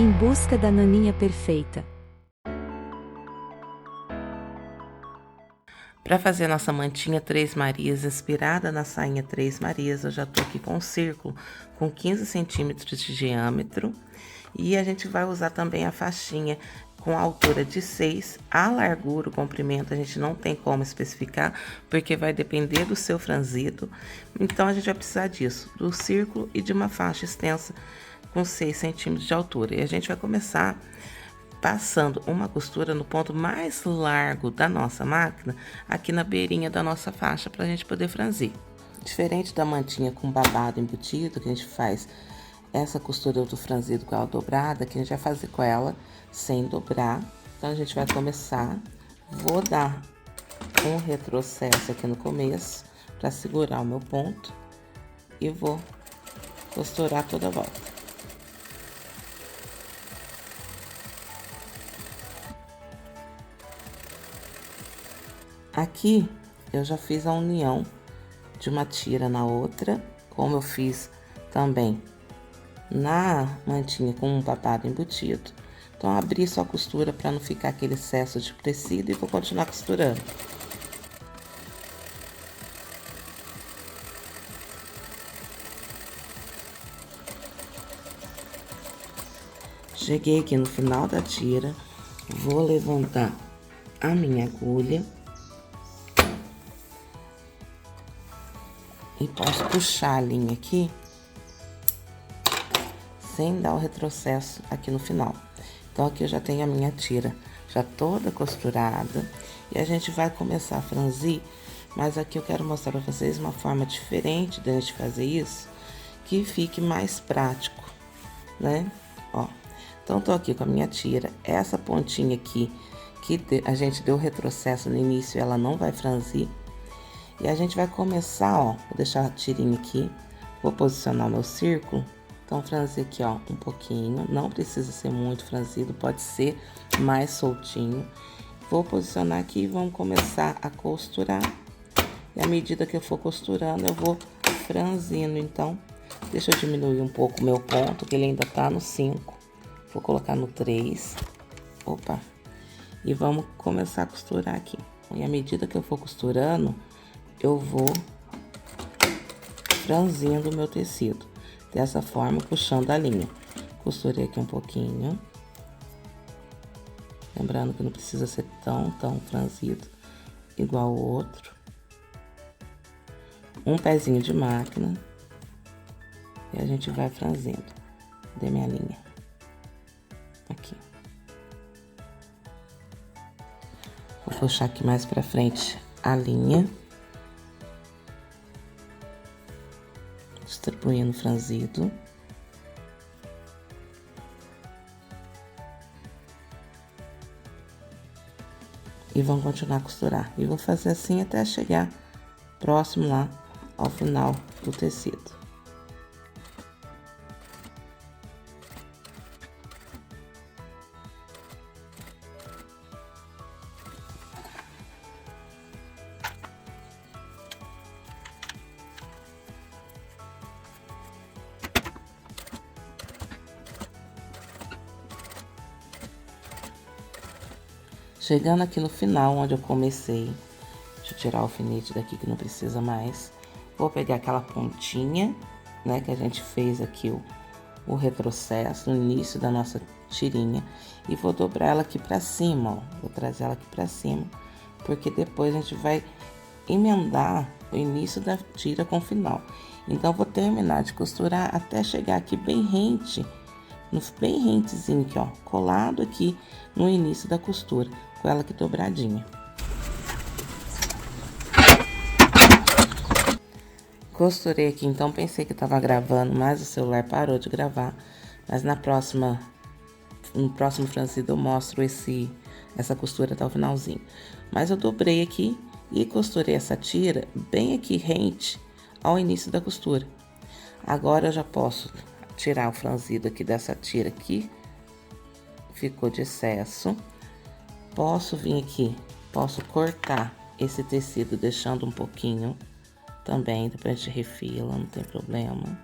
Em busca da naninha perfeita. Para fazer a nossa mantinha Três Marias, inspirada na sainha Três Marias, eu já tô aqui com um círculo com 15 centímetros de diâmetro. E a gente vai usar também a faixinha com a altura de 6, a largura, o comprimento, a gente não tem como especificar, porque vai depender do seu franzido. Então, a gente vai precisar disso, do círculo e de uma faixa extensa com 6 centímetros de altura. E a gente vai começar passando uma costura no ponto mais largo da nossa máquina, aqui na beirinha da nossa faixa, para a gente poder franzir. Diferente da mantinha com babado embutido, que a gente faz essa costura do franzido com ela dobrada, que a gente vai fazer com ela sem dobrar. Então, a gente vai começar, vou dar um retrocesso aqui no começo, para segurar o meu ponto, e vou costurar toda a volta. Aqui, eu já fiz a união de uma tira na outra, como eu fiz também na mantinha com um babado embutido. Então, abri só a costura para não ficar aquele excesso de tecido e vou continuar costurando. Cheguei aqui no final da tira, vou levantar a minha agulha e posso puxar a linha aqui sem dar o retrocesso aqui no final. Então, aqui eu já tenho a minha tira já toda costurada e a gente vai começar a franzir, mas aqui eu quero mostrar para vocês uma forma diferente da gente fazer isso, que fique mais prático, né? Ó, então, tô aqui com a minha tira, essa pontinha aqui, que a gente deu retrocesso no início, ela não vai franzir. E a gente vai começar, ó, vou deixar a tirinha aqui, vou posicionar o meu círculo. Então, franzir aqui, ó, um pouquinho, não precisa ser muito franzido, pode ser mais soltinho. Vou posicionar aqui e vamos começar a costurar. E à medida que eu for costurando, eu vou franzindo. Então, deixa eu diminuir um pouco o meu ponto, que ele ainda tá no 5. Vou colocar no 3. Opa! E vamos começar a costurar aqui. E à medida que eu for costurando, eu vou franzindo o meu tecido. Dessa forma, puxando a linha. Costurei aqui um pouquinho. Lembrando que não precisa ser tão franzido igual o outro. Um pezinho de máquina. E a gente vai franzindo. Dei minha linha. Aqui. Vou puxar aqui mais pra frente a linha. Distribuindo franzido. E vamos continuar a costurar. E vou fazer assim até chegar próximo lá ao final do tecido. Chegando aqui no final, onde eu comecei, deixa eu tirar o alfinete daqui que não precisa mais. Vou pegar aquela pontinha, né, que a gente fez aqui o retrocesso no início da nossa tirinha e vou dobrar ela aqui pra cima, ó. Vou trazer ela aqui pra cima, porque depois a gente vai emendar o início da tira com o final. Então, vou terminar de costurar até chegar aqui bem rente, bem rentezinho aqui, ó, colado aqui no início da costura, com ela aqui dobradinha. Costurei aqui, então pensei que tava gravando, mas o celular parou de gravar. Mas no próximo franzido eu mostro essa costura até o finalzinho. Mas eu dobrei aqui e costurei essa tira bem aqui rente ao início da costura. Agora eu já posso tirar o franzido aqui dessa tira aqui, ficou de excesso. Posso vir aqui, posso cortar esse tecido deixando um pouquinho também, depois a gente refila, não tem problema.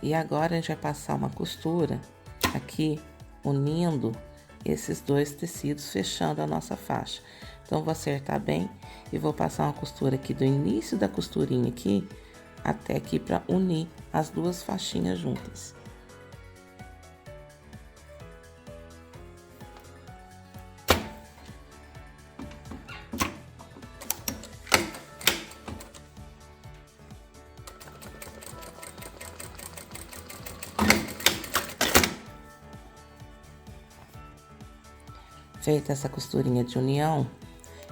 E agora a gente vai passar uma costura aqui unindo esses dois tecidos, fechando a nossa faixa. Então, vou acertar bem e vou passar uma costura aqui do início da costurinha aqui até aqui para unir as duas faixinhas juntas. Feita essa costurinha de união,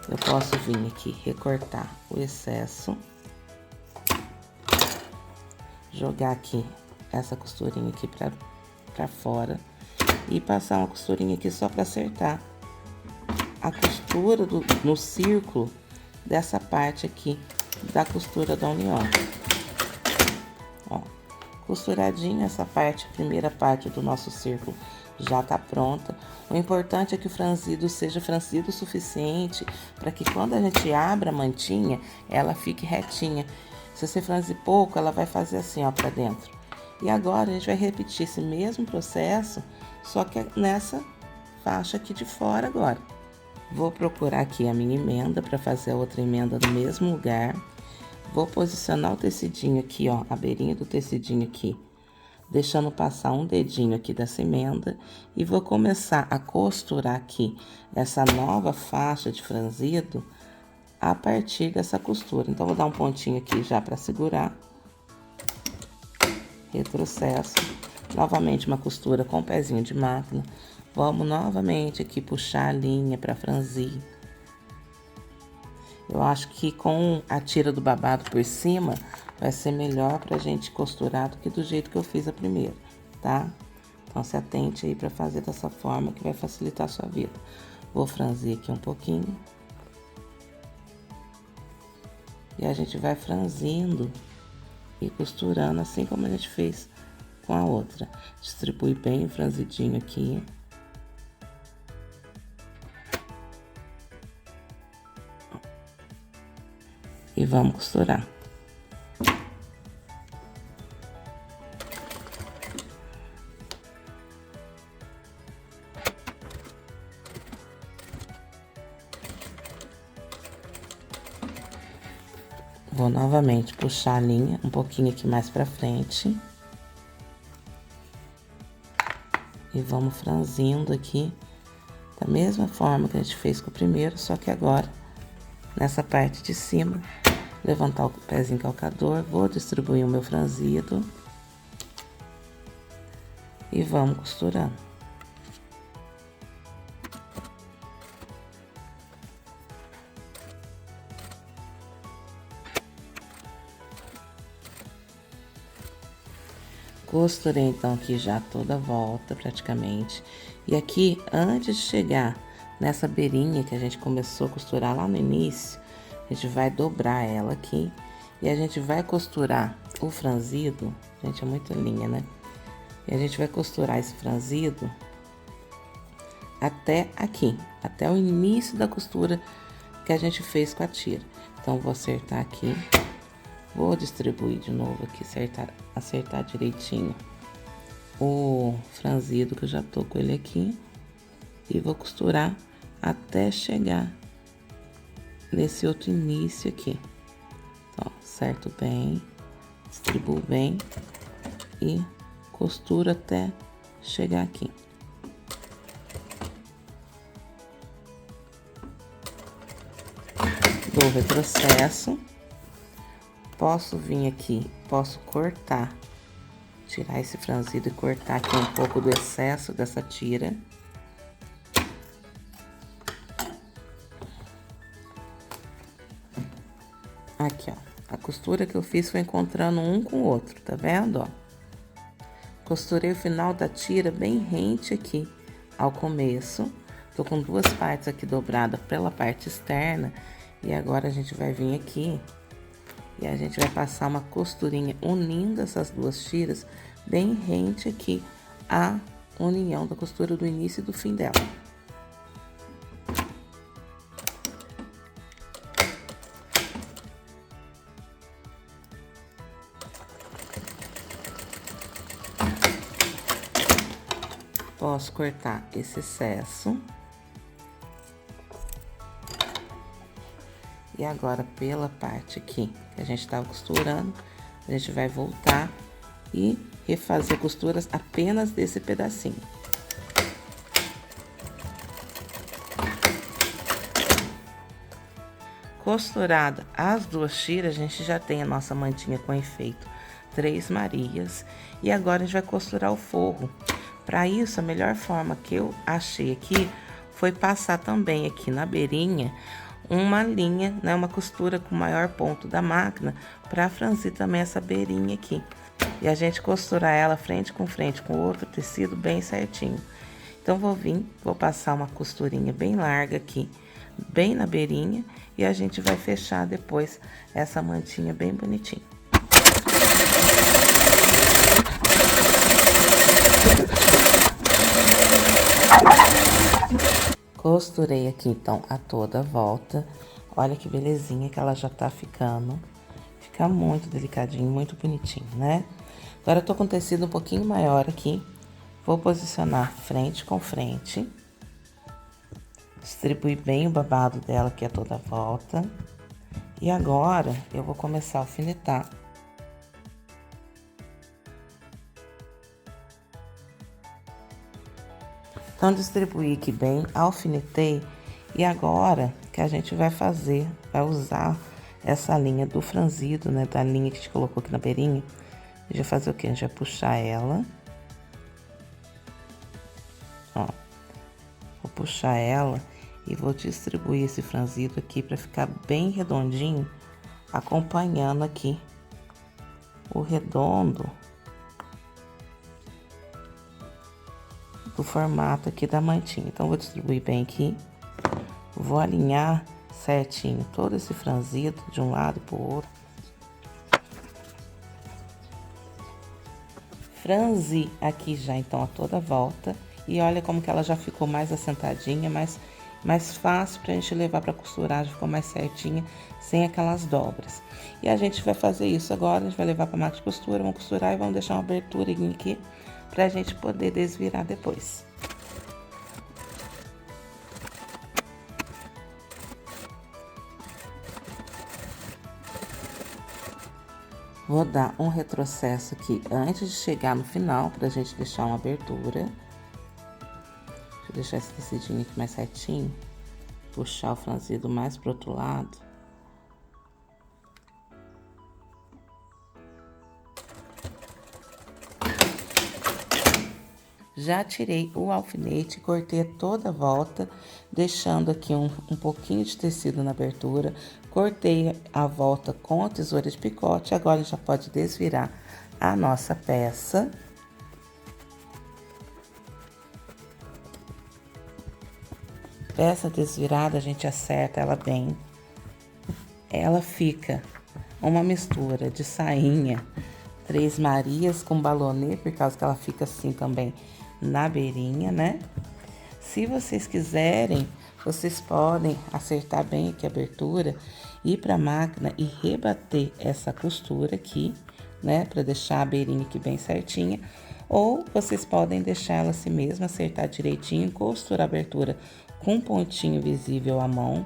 eu posso vir aqui recortar o excesso, jogar aqui essa costurinha aqui pra fora e passar uma costurinha aqui só pra acertar a costura no círculo dessa parte aqui da costura da união. Ó, costuradinha essa parte, primeira parte do nosso círculo já tá pronta. O importante é que o franzido seja franzido o suficiente para que quando a gente abra a mantinha, ela fique retinha. Se você franzir pouco, ela vai fazer assim, ó, para dentro. E agora a gente vai repetir esse mesmo processo, só que nessa faixa aqui de fora agora. Vou procurar aqui a minha emenda para fazer a outra emenda no mesmo lugar. Vou posicionar o tecidinho aqui, ó, a beirinha do tecidinho aqui, deixando passar um dedinho aqui dessa emenda e vou começar a costurar aqui essa nova faixa de franzido a partir dessa costura. Então, vou dar um pontinho aqui já para segurar, retrocesso, novamente uma costura com o pezinho de máquina, vamos novamente aqui puxar a linha para franzir. Eu acho que com a tira do babado por cima vai ser melhor pra gente costurar do que do jeito que eu fiz a primeira, tá? Então, se atente aí pra fazer dessa forma que vai facilitar a sua vida. Vou franzir aqui um pouquinho. E a gente vai franzindo e costurando assim como a gente fez com a outra. Distribui bem o franzidinho aqui. E vamos costurar. Vou novamente puxar a linha um pouquinho aqui mais pra frente. E vamos franzindo aqui da mesma forma que a gente fez com o primeiro, só que agora, nessa parte de cima, levantar o pezinho calcador, vou distribuir o meu franzido e vamos costurando. Costurei então aqui já toda a volta praticamente. E aqui, antes de chegar nessa beirinha que a gente começou a costurar lá no início, a gente vai dobrar ela aqui e a gente vai costurar o franzido. Gente, é muita linha, né? E a gente vai costurar esse franzido até aqui, até o início da costura que a gente fez com a tira. Então, vou acertar aqui, vou distribuir de novo aqui, acertar direitinho o franzido que eu já tô com ele aqui e vou costurar até chegar nesse outro início aqui. Então, acerto bem, distribuo bem e costuro até chegar aqui. Dou retrocesso, posso vir aqui, posso cortar, tirar esse franzido e cortar aqui um pouco do excesso dessa tira. Aqui, ó, a costura que eu fiz foi encontrando um com o outro, tá vendo, ó? Costurei o final da tira bem rente aqui ao começo. Tô com duas partes aqui dobradas pela parte externa. E agora a gente vai vir aqui e a gente vai passar uma costurinha unindo essas duas tiras bem rente aqui à união da costura do início e do fim dela. posso cortar esse excesso. E agora, pela parte aqui que a gente estava costurando, a gente vai voltar e refazer costuras apenas desse pedacinho. Costurada as duas tiras, a gente já tem a nossa mantinha com efeito Três Marias. E agora a gente vai costurar o forro. Para isso, a melhor forma que eu achei aqui foi passar também aqui na beirinha uma linha, né, uma costura com o maior ponto da máquina, para franzir também essa beirinha aqui. E a gente costurar ela frente com o outro tecido bem certinho. Então, vou passar uma costurinha bem larga aqui, bem na beirinha, e a gente vai fechar depois essa mantinha bem bonitinha. Costurei aqui, então, a toda volta. Olha que belezinha que ela já tá ficando. Fica muito delicadinho, muito bonitinho, né? Agora, eu tô com um tecido um pouquinho maior aqui. Vou posicionar frente com frente. Distribuir bem o babado dela aqui a toda volta. E agora, eu vou começar a alfinetar. Então, distribuí aqui bem, alfinetei. E agora, que a gente vai fazer, vai usar essa linha do franzido, né? Da linha que a gente colocou aqui na beirinha. A gente vai fazer o quê? A gente vai puxar ela. Ó. Vou puxar ela e vou distribuir esse franzido aqui pra ficar bem redondinho, acompanhando aqui o redondo do formato aqui da mantinha. Então, vou distribuir bem aqui, vou alinhar certinho todo esse franzido de um lado pro outro. Franzi aqui já, então, a toda volta. E olha como que ela já ficou mais assentadinha, mais fácil pra gente levar pra costurar, já ficou mais certinha, sem aquelas dobras. E a gente vai fazer isso agora, a gente vai levar pra máquina de costura, vamos costurar e vamos deixar uma aberturinha aqui pra gente poder desvirar depois. Vou dar um retrocesso aqui antes de chegar no final, pra gente deixar uma abertura. Deixa eu deixar esse tecidinho aqui mais certinho. Puxar o franzido mais pro outro lado. Já tirei o alfinete, cortei toda a volta, deixando aqui um pouquinho de tecido na abertura. Cortei a volta com a tesoura de picote. Agora já pode desvirar a nossa peça. Peça desvirada, a gente acerta ela bem. Ela fica uma mistura de sainha Três Marias com balonê, por causa que ela fica assim também na beirinha, né? Se vocês quiserem, vocês podem acertar bem aqui a abertura, ir pra máquina e rebater essa costura aqui, né? Pra deixar a beirinha aqui bem certinha. Ou vocês podem deixar ela assim mesmo, acertar direitinho, costurar a abertura com um pontinho visível à mão.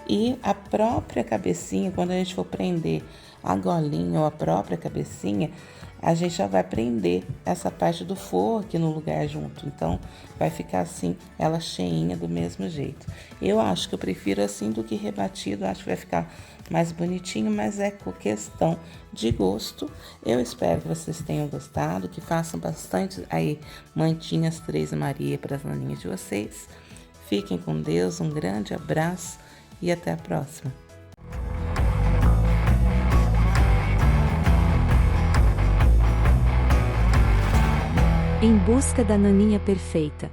E a própria cabecinha, quando a gente for prender a golinha ou a própria cabecinha, a gente já vai prender essa parte do forro aqui no lugar junto. Então, vai ficar assim, ela cheinha do mesmo jeito. Eu acho que eu prefiro assim do que rebatido, acho que vai ficar mais bonitinho, mas é com questão de gosto. Eu espero que vocês tenham gostado, que façam bastante aí mantinhas Três Maria para as naninhas de vocês. Fiquem com Deus, um grande abraço e até a próxima. Em busca da naninha perfeita.